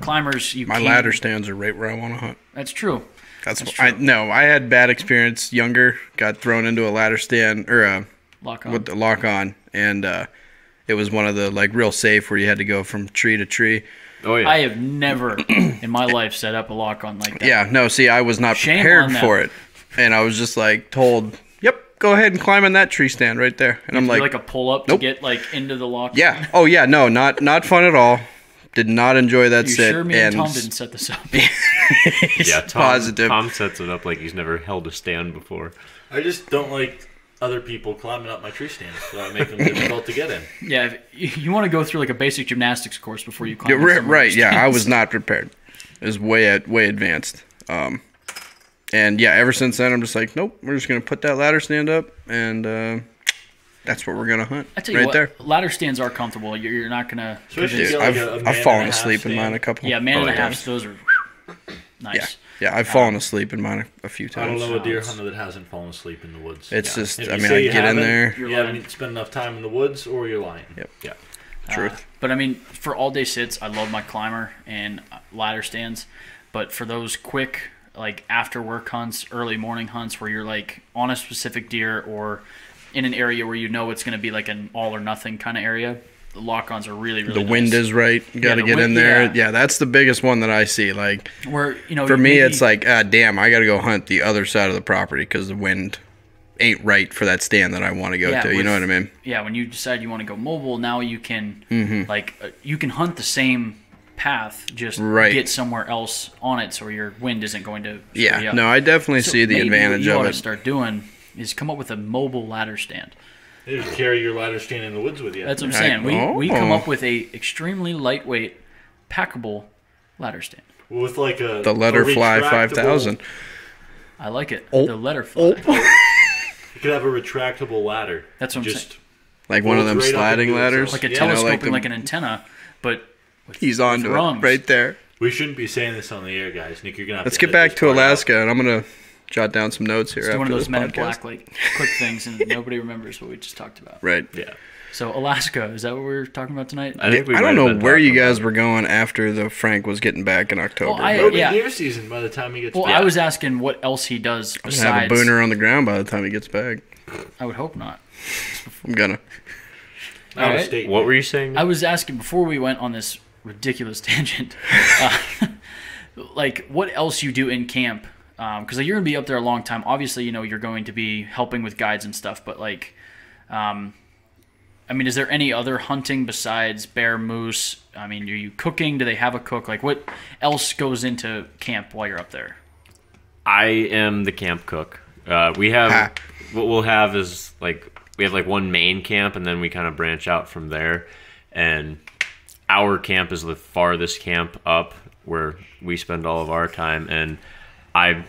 Climbers, My ladder stands are right where I want to hunt. That's true. That's true. I had bad experience. Younger, got thrown into a ladder stand or Lock-on. with the lock on, and it was one of the like real safe where you had to go from tree to tree. oh yeah. I have never in my life set up a lock-on like that. Yeah, no, see, I was not Shame prepared on them. for it, and I was just like told, "Yep, go ahead and climb on that tree stand right there." And I'm Do like, a pull-up nope. to get like into the lock. "Yeah, oh yeah, no, not fun at all. Did not enjoy that You sit." sure me and Tom didn't set this up? Yeah, positive. Tom sets it up like he's never held a stand before. I just don't like other people climbing up my tree stands, so I make them difficult to get in. Yeah, if you want to go through like a basic gymnastics course before you climb. Yeah, in some right, of yeah, those I was stands. not prepared. It was way advanced. And yeah, ever since then, I'm just like, nope, we're just gonna put that ladder stand up, and that's what we're gonna hunt I tell you right what, there. ladder stands are comfortable. You're not gonna. Especially convince- if Dude, you get like a I've man fallen and a half asleep in stand. mine a couple. Yeah, man and a yeah. half. Those are nice. Yeah, I've fallen asleep in mine a few I don't times. know a deer hunter that hasn't fallen asleep in the woods. It's just, If I you mean, say I you get in haven't, there. You're You lying. haven't spent enough time in the woods, or you're lying. Yep. Yeah. Truth. But I mean, for all day sits, I love my climber and ladder stands. But for those quick, like after work hunts, early morning hunts, where you're like on a specific deer or in an area where you know it's going to be like an all or nothing kind of area, the lock-ons are really The nice. wind is right. You got to the get wind- in there. yeah. Yeah, that's the biggest one that I see. Like where for me, maybe- it's like, damn, I got to go hunt the other side of the property because the wind ain't right for that stand that I want to go to. You know what I mean? Yeah, when you decide you want to go mobile, now you can Mm-hmm. you can hunt the same path, just Right. get somewhere else on it, so your wind isn't going to. screw you Yeah. up. No, I definitely So see the maybe advantage what you of ought it. to start doing is come up with a mobile ladder stand. You just carry your ladder stand in the woods with you. That's what I'm Right. saying. We come Oh. up with a extremely lightweight, packable ladder stand. with like a The LETFLY retractable- 5000. I like it. Oh. The letter fly. You could have a retractable ladder. That's what I'm just saying. Like one of them Folds right up sliding into ladders. itself. Like a Yeah. telescoping, the- like an antenna, but with, He's on with to rungs. it right there. We shouldn't be saying this on the air, guys. Nick, you're gonna have Let's to get edit back this to part out. Alaska, and I'm going to jot down some notes here It's one of after those this Men in podcast. Black, like quick things, and nobody remembers what we just talked about. Right. Yeah. So Alaska, is that what we're talking about tonight? I think we I might don't have know been where you talking guys about were going after the Frank was getting back in October. Well, I- It'll but be Yeah. deer season by the time he gets Well, back. I was asking what else he does I'm gonna have besides. a booner on the ground by the time he gets back. I would hope not. I'm gonna. out of Alright. state. What were you saying? I was asking before we went on this ridiculous tangent, like what else you do in camp? Because you're gonna be up there a long time. Obviously, you know you're going to be helping with guides and stuff. But like, I mean, is there any other hunting besides bear, moose? I mean, are you cooking? Do they have a cook? Like, what else goes into camp while you're up there? I am the camp cook. We have what we'll have is like we have like one main camp, and then we kind of branch out from there. And our camp is the farthest camp up where we spend all of our time, and I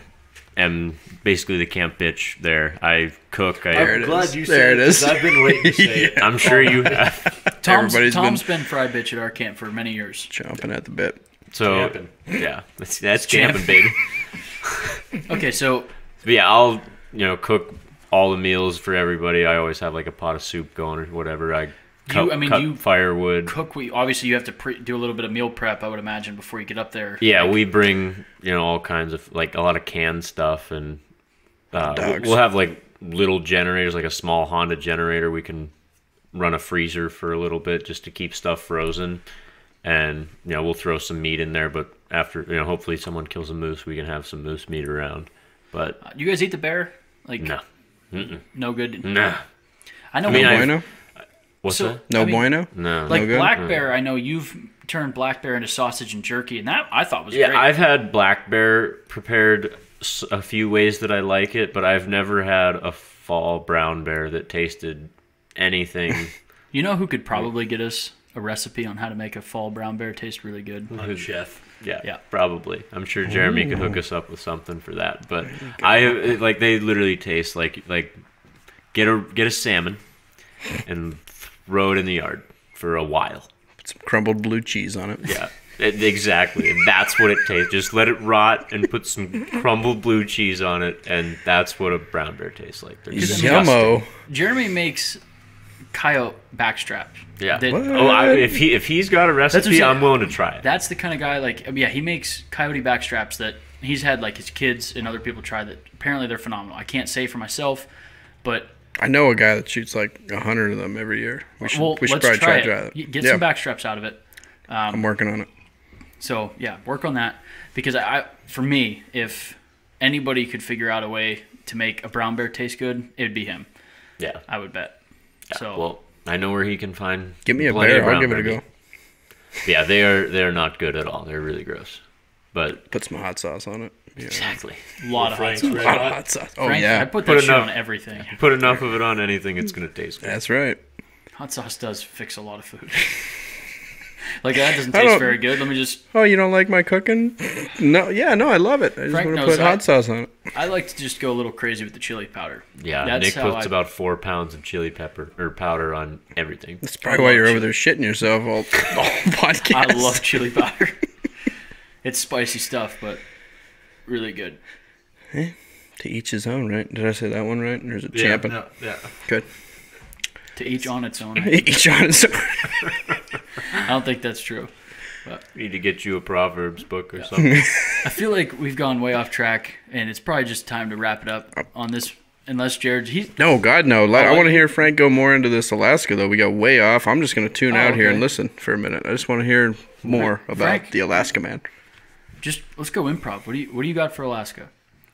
am basically the camp bitch there. I cook. There I'm it glad is. you There said it it, 'cause is. I've been waiting to say it. I'm sure you have. Tom's Everybody's been fry bitch at our camp for many years. Chomping at the bit. So Camping. yeah, that's camping, baby. Okay, so But yeah, I'll cook all the meals for everybody. I always have like a pot of soup going or whatever. I cut firewood. Obviously, you have to do a little bit of meal prep, I would imagine, before you get up there. Yeah, we bring all kinds of a lot of canned stuff, and we'll have little generators, like a small Honda generator. We can run a freezer for a little bit just to keep stuff frozen, and we'll throw some meat in there. But after hopefully someone kills a moose, we can have some moose meat around. But you guys eat the bear? No. No good. Nah. I know. Bueno? What's that? No bueno? No. Like black bear, I know you've turned black bear into sausage and jerky, and that I thought was great. Yeah, I've had black bear prepared a few ways that I like it, but I've never had a fall brown bear that tasted anything. You know who could probably get us a recipe on how to make a fall brown bear taste really good? Chef. Yeah, probably. I'm sure Jeremy could hook us up with something for that. But they literally taste like get a salmon and throw it in the yard for a while. Put some crumbled blue cheese on it. Yeah, exactly. And that's what it tastes. Just let it rot and put some crumbled blue cheese on it, and that's what a brown bear tastes like. They're Yummo. Jeremy makes coyote backstrap. Yeah. That, if he's got a recipe, I'm willing to try it. That's the kind of guy. He makes coyote backstraps that he's had his kids and other people try. That apparently they're phenomenal. I can't say for myself, but I know a guy that shoots 100 of them every year. We should let's probably try it. that. Get some backstraps out of it. I'm working on it. So yeah, work on that, because for me, if anybody could figure out a way to make a brown bear taste good, it would be him. Yeah, I would bet. Yeah, so well, I know where he can find. Give me a bear. I'll give it a go. Yeah, they're not good at all. They're really gross. But put some hot sauce on it. Yeah. Exactly. A lot of hot sauce. Oh yeah. I put that shit on everything. Put enough of it on anything, it's gonna taste good. That's right. Hot sauce does fix a lot of food. That doesn't taste very good. Let me just. Oh, you don't like my cooking? No, I love it. I just want to put hot sauce on it. I like to just go a little crazy with the chili powder. Yeah, Nick puts about 4 pounds of chili pepper or powder on everything. That's probably why you're over there shitting yourself all podcast. I love chili powder. It's spicy stuff, but really good. Hey, to each his own, right? Did I say that one right? Or is it champing? No, yeah. Good. To each on its own. Each on its own. I don't think that's true. But we need to get you a Proverbs book or something. I feel like we've gone way off track, and it's probably just time to wrap it up on this. Unless Jared, no, God, no. I want to hear Frank go more into this Alaska, though. We got way off. I'm just going to tune out here and listen for a minute. I just want to hear more about the Alaska man. Just let's go improv. What do you got for Alaska?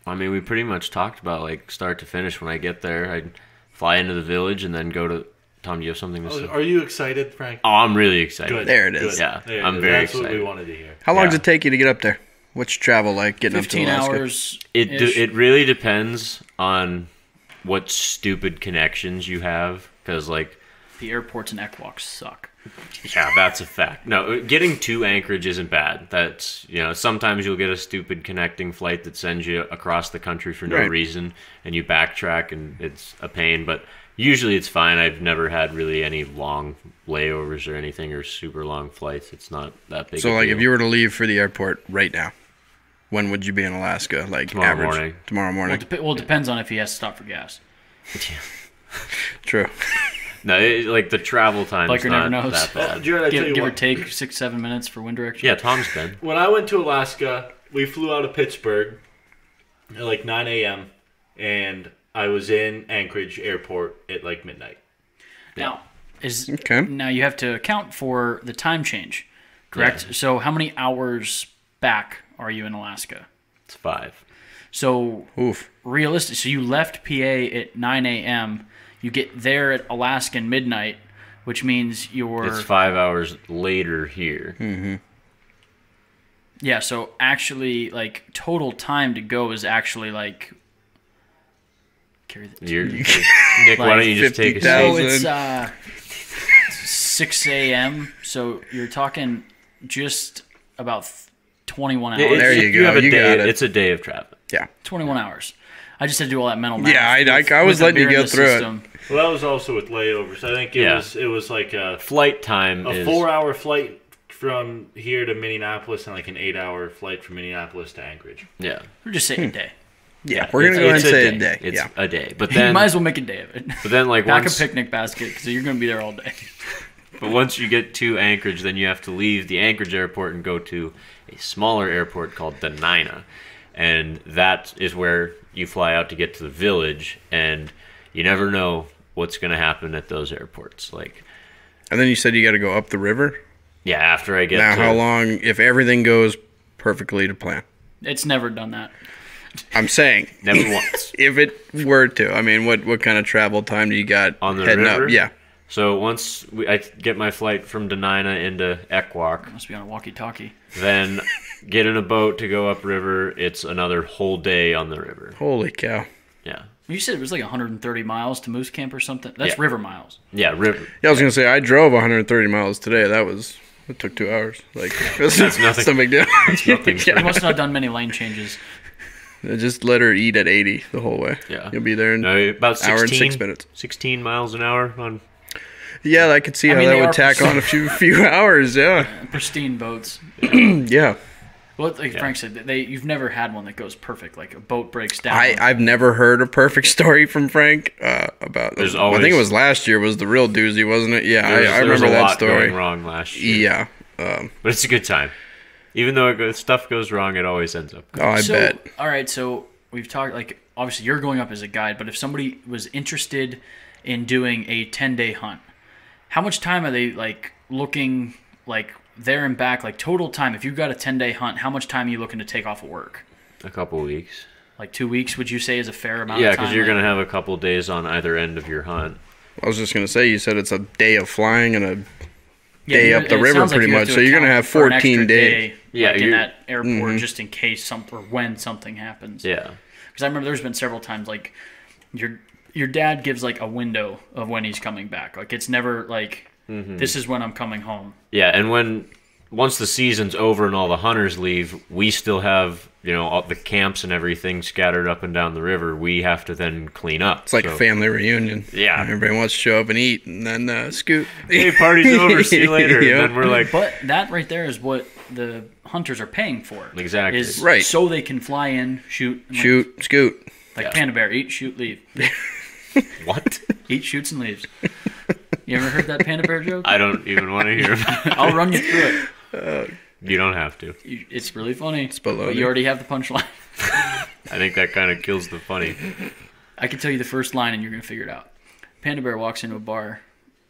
I mean, we pretty much talked about start to finish. When I get there, I'd fly into the village and then go to. Tom, do you have something to say? Are you excited, Frank? Oh, I'm really excited. Good. There it is. Yeah, I'm very excited. That's what we wanted to hear. How long does it take you to get up there? What's your travel like getting up to Alaska? 15 hours. It really depends on what stupid connections you have, because the airports in Equox suck. Yeah, that's a fact. No, getting to Anchorage isn't bad. That's sometimes you'll get a stupid connecting flight that sends you across the country for no reason, and you backtrack, and it's a pain. But usually it's fine. I've never had really any long layovers or anything, or super long flights. It's not that big. So if you were to leave for the airport right now, when would you be in Alaska? Tomorrow morning. Tomorrow morning. Well, it depends on if he has to stop for gas. True. No, the travel time is not that bad. Jared, give or take 6-7 minutes for wind direction. Yeah, Tom's been. When I went to Alaska, we flew out of Pittsburgh at 9 a.m. and I was in Anchorage Airport at midnight. Now you have to account for the time change, correct? Yeah. So how many hours back are you in Alaska? It's 5. So realistic. So you left PA at 9 a.m. You get there at Alaskan midnight, which means it's 5 hours later here. Mm-hmm. Yeah. So actually, total time to go is actually Nick, why don't you just take a seat? No, it's 6 a.m. So you're talking just about 21 hours. There you go. You have a day. Got it. It's a day of travel. Yeah. 21 hours. I just had to do all that mental math. Yeah, I was letting you get through it. Well, that was also with layovers. I think it was like a flight time. A 4-hour flight from here to Minneapolis and an 8-hour flight from Minneapolis to Anchorage. Yeah. We're just saying a day. Yeah, we're going to go ahead and say a day. It's a day. But then you might as well make a day of it. But then pack a picnic basket because you're going to be there all day. But once you get to Anchorage, then you have to leave the Anchorage airport and go to a smaller airport called Denina. And that is where you fly out to get to the village, and you never know what's going to happen at those airports. Like, And then you said you got to go up the river? yeah, after I get Now, to... how long, if everything goes perfectly to plan? It's never done that. I'm saying. Never once. If it were to, I mean, what kind of travel time do you got On the heading river? up? Yeah. So once I get my flight from Denina into Ekwok, Must be on a walkie-talkie. then get in a boat to go upriver. It's another whole day on the river. Holy cow. Yeah. You said it was like 130 miles to Moose Camp or something? That's Yeah. river miles. Yeah, river. Yeah, I was going to say, I drove 130 miles today. It took 2 hours. Like, that's nothing. It's no big deal. Nothing. You must not have done many lane changes. Just let her eat at 80 the whole way. Yeah. You'll be there in No, about 16, hour and 6 minutes. 16 miles an hour on... Yeah, I could see how mean, that they would are tack on a few hours. Yeah. Pristine boats. Yeah. Well, like Frank said, you've never had one that goes perfect. Like a boat breaks down. I've never heard a perfect story from Frank about. There's I always- think it was last year was the real doozy, wasn't it? Yeah, There I was remember a that lot story. going wrong last year. Yeah. But it's a good time. Even though stuff goes wrong, it always ends up good. Oh, I bet. All right, so we've talked, like, obviously you're going up as a guide, but if somebody was interested in doing a 10-day hunt, how much time are they, like, looking, like, there and back, like, total time? If you've got a 10-day hunt, how much time are you looking to take off of work? A couple weeks. Like 2 weeks, would you say, is a fair amount Yeah, of time? because you're going to have a couple days on either end of your hunt. I was just gonna say, you said it's a day of flying and a Yeah, day you- up the it river sounds like pretty you have much. to So you're gonna account have for an extra 14 days. day, Yeah, like, in you're- that airport just in case something or when something happens. Yeah. Because I remember there's been several times, like, your dad gives, like, a window of when he's coming back. Like, it's never, like, this is when I'm coming home. Yeah, and once the season's over and all the hunters leave, we still have, all the camps and everything scattered up and down the river. We have to then clean up. It's like a family reunion. Yeah. Everybody wants to show up and eat, and then scoot. Hey, party's over. See you later. Yep. And then we're like, But that right there is what the hunters are paying for. Exactly. Is Right. so they can fly in, shoot, and, Shoot, scoot. like Panda Bear, eat, shoot, leave. what? Eat, shoots, and leaves. You ever heard that Panda Bear joke? I don't even want to hear about it. I'll run you through it. You don't have to. It's really funny. below But me. you already have the punchline. I think that kind of kills the funny. I can tell you the first line and you're going to figure it out. Panda Bear walks into a bar,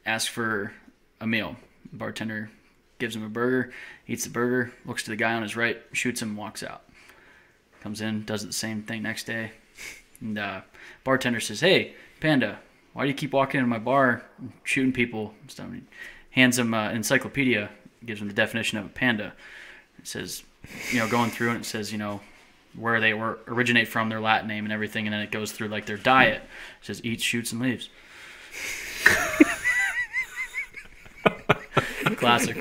asks for a meal. Bartender gives him a burger, eats the burger, looks to the guy on his right, shoots him, walks out. Comes in, does the same thing next day. And bartender says, "Hey, Panda, why do you keep walking into my bar and shooting people?" So he hands him an encyclopedia, gives him the definition of a panda. It says, going through and it says, where they originate from, their Latin name and everything, and then it goes through like their diet. It says eats, shoots, and leaves. Classic.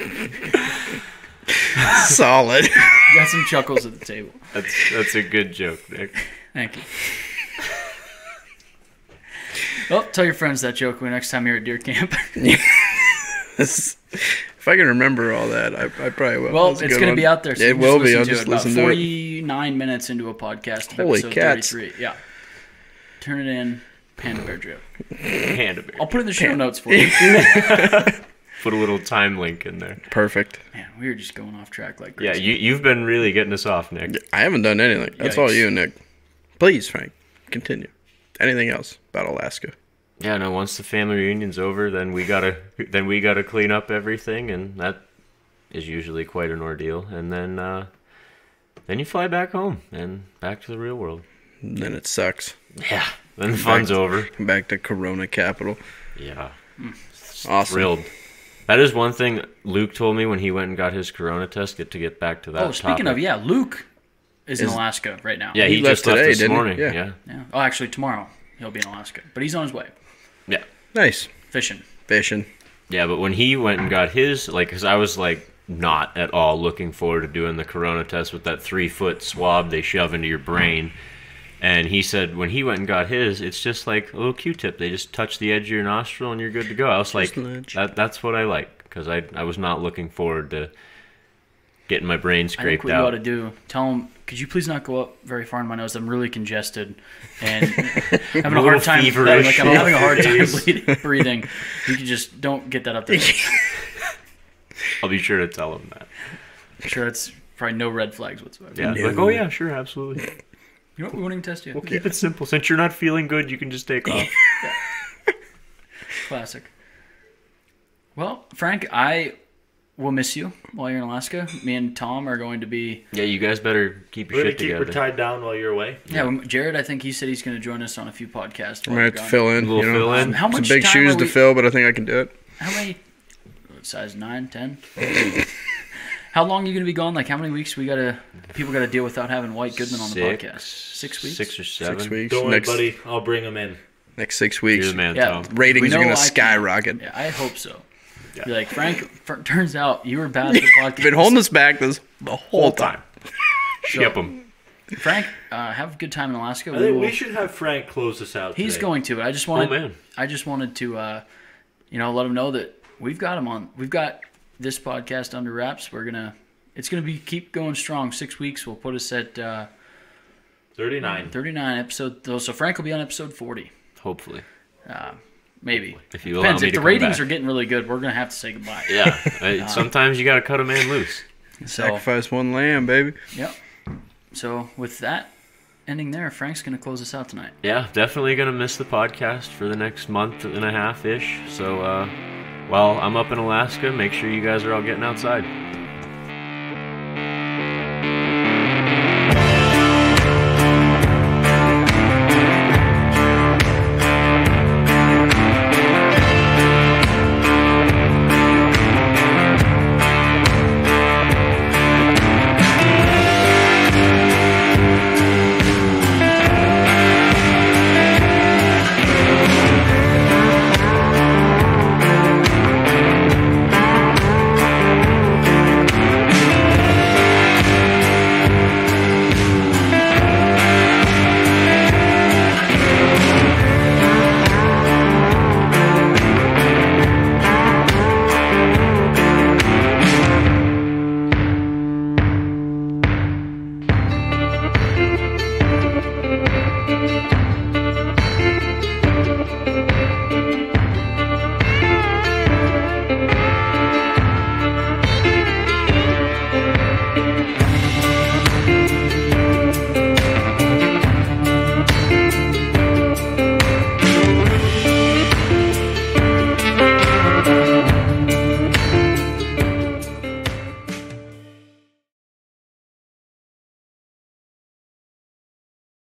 Solid. Got some chuckles at the table. That's a good joke, Nick. Thank you. Well, tell your friends that joke when next time you're at deer camp. If I can remember all that, I probably will. Well, That's a it's good going to one. be out there. So It you can will be. I'll Just just listen listen to it. About to it. 49 minutes into a podcast. Holy episode cats. 33. Yeah. Turn it in. Panda Bear joke. Panda Bear. I'll put it in the show notes for you. Put a little time link in there. Perfect. Man, we were just going off track like Yeah, crazy. you've been really getting us off, Nick. I haven't done anything. That's all Yikes. you, Nick. Please, Frank, continue. Anything else about Alaska? Yeah, no. Once the family reunion's over, then we gotta clean up everything, and that is usually quite an ordeal. And then you fly back home and back to the real world. And then it sucks. Yeah. Then the fun's over. Come back to Corona capital. Yeah. Awesome. Thrilled. That is one thing Luke told me when he went and got his corona test. To get back to that. Oh, speaking topic. of, Luke is in Alaska right now. Yeah, He he left just left today, this didn't he? morning. Yeah. Yeah. Yeah. Oh, actually, tomorrow he'll be in Alaska. But he's on his way. Yeah. Nice. Fishing. Fishing. Yeah, but when he went and got his, because I was not at all looking forward to doing the corona test with that 3-foot swab they shove into your brain. And he said when he went and got his, it's just like a little Q-tip. They just touch the edge of your nostril and you're good to go. I was like, an edge. that's what I like, because I was not looking forward to getting my brain I think scraped what you ought out. to do, tell him, could you please not go up very far in my nose? I'm really congested and having a little hard time. feverish. I'm having a hard time breathing. You can just don't get that up there. I'll be sure to tell him that. I'm sure it's probably no red flags whatsoever. Yeah, No. like, oh yeah, sure, absolutely. You know what? We won't even test you. We'll keep it simple. Since you're not feeling good, you can just take off. Classic. Well, Frank, I will miss you while you're in Alaska. Me and Tom are going to be... Yeah, you guys better keep your We're going shit to keep together. her tied down while you're away. Yeah, Jared, I think he said he's going to join us on a few podcasts. I'm gonna have to fill in. We'll fill in. How much Some big time shoes are to we- fill, but I think I can do it. How many? Size 9, 10? How long are you going to be gone? Like, how many weeks people got to deal without having White Goodman on the podcast? 6 weeks? 6 or 7. 6 weeks. Don't worry, Next, buddy. I'll bring him in. next 6 You're weeks. the man, Yeah. Tom. Ratings We are know gonna I can- skyrocket. Yeah, I hope so. Yeah. Be like, Frank, turns out you were bad at the podcast. Been holding us back the whole time. Ship them. Frank, have a good time in Alaska. I think we should have Frank close us out He's today. going to. I just Oh, wanted. man. I just wanted to, let him know that we've got him on. We've got this podcast under wraps. It's gonna keep going strong. 6 weeks will put us at 39. 39 episodes. So Frank will be on episode 40. Hopefully. Maybe. If you allow Depends. me If to the come ratings back. are getting really good, we're gonna have to say goodbye. Yeah. Sometimes you got to cut a man loose. So, Sacrifice one lamb, baby. yep. So with that ending there, Frank's gonna close us out tonight. Yeah, definitely going to miss the podcast for the next month and a half-ish. So, while I'm up in Alaska, make sure you guys are all getting outside.